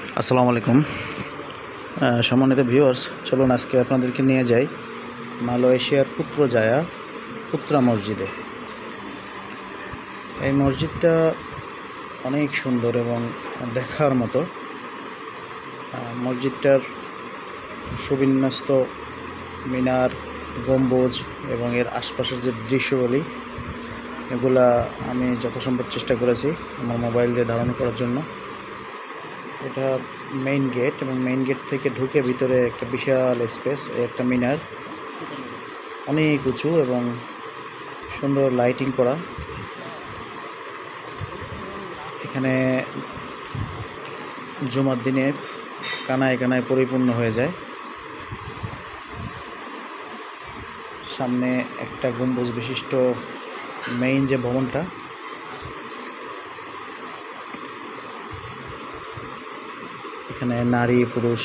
আসসালামু আলাইকুম। সম্মানিত ভিউয়ার্স, চলুন আজকে আপনাদেরকে নিয়ে যাই মালয়েশিয়ার পুত্রা মসজিদে। এই মসজিদটা অনেক সুন্দর এবং দেখার মতো। মসজিদটার সুবিন্যস্ত মিনার, গম্বুজ এবং এর আশপাশের যে দৃশ্যগুলি, এগুলা আমি যথাসম্ভব চেষ্টা করেছি আমার মোবাইল দিয়ে ধারণ করার জন্য। এটা মেইন গেট এবং মেইন গেট থেকে ঢুকে ভিতরে একটা বিশাল স্পেস, একটা মিনার, অনেক উঁচু এবং সুন্দর লাইটিং করা। এখানে জুমার দিনে কানায় কানায় পরিপূর্ণ হয়ে যায়। সামনে একটা গম্বুজ বিশিষ্ট মেইন যে ভবনটা, এখানে নারী পুরুষ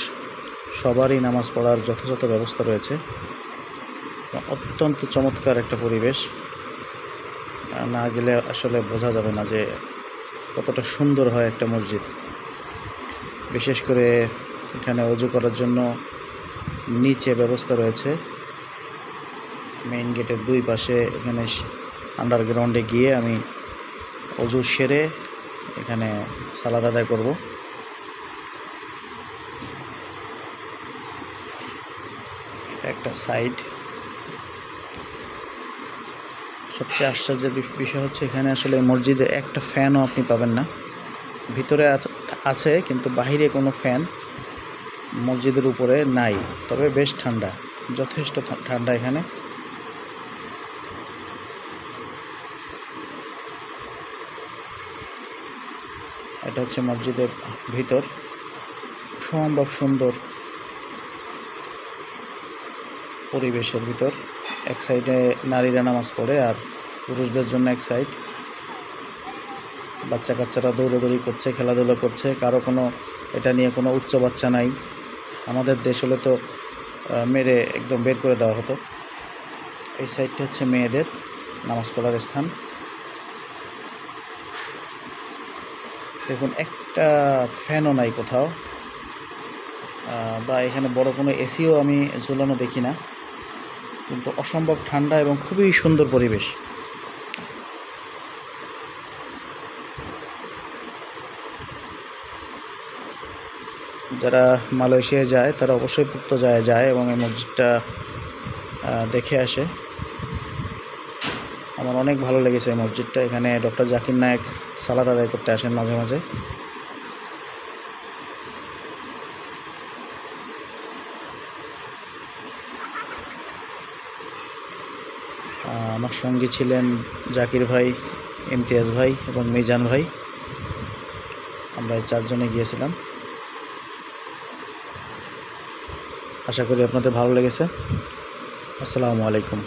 সবারই নামাজ পড়ার যথাযথ ব্যবস্থা রয়েছে। অত্যন্ত চমৎকার একটা পরিবেশ, না গেলে আসলে বোঝা যাবে না যে কতটা সুন্দর হয় একটা মসজিদ। বিশেষ করে এখানে ওযু করার জন্য নিচে ব্যবস্থা রয়েছে। মেইন গেটের দুই পাশে এখানে আন্ডারগ্রাউন্ডে গিয়ে আমি ওযু সেরে এখানে সালাত আদায় করব। একটা সাইড। সবচেয়ে আশ্চর্যের বিষয় হচ্ছে এখানে আসলে মসজিদে একটা ফ্যানও আপনি পাবেন না। ভিতরে আছে কিন্তু বাহিরে কোনো ফ্যান মসজিদের উপরে নাই। তবে বেশ ঠান্ডা, যথেষ্ট ঠান্ডা এখানে। এটা হচ্ছে মসজিদের ভিতর, সম্ভব সুন্দর পরিবেশের ভিতর। এক সাইডে নারীরা নামাজ পড়ে আর পুরুষদের জন্য এক সাইড। বাচ্চা কাচ্চারা দৌড়াদৌড়ি করছে, খেলাধুলা করছে। কারো কোনো এটা নিয়ে কোনো উচ্চ বাচ্চা নাই। আমাদের দেশ হলে তো মেরে একদম বের করে দেওয়া হতো। এই সাইডটা হচ্ছে মেয়েদের নামাজ পড়ার স্থান। দেখুন, একটা ফ্যানও নাই কোথাও, বা এখানে বড় কোনো এসিও আমি ঝুলানো দেখি না, কিন্তু অসম্ভব ঠান্ডা এবং খুবই সুন্দর পরিবেশ। যারা মালয়েশিয়ায় যায় তারা অবশ্যই পুত্রজায়ায় যায় এবং এই মসজিদটা দেখে আসে। আমার অনেক ভালো লেগেছে এই মসজিদটা। এখানে ডক্টর জাকির নায়েক সালাত আদায় করতে আসেন মাঝে মাঝে। আমার সঙ্গী ছিলেন জাকির ভাই, ইমতিয়াজ ভাই এবং মিজান ভাই। আমরা এই চারজনে গিয়েছিলাম। আশা করি আপনাদের ভালো লেগেছে। আসসালামু আলাইকুম।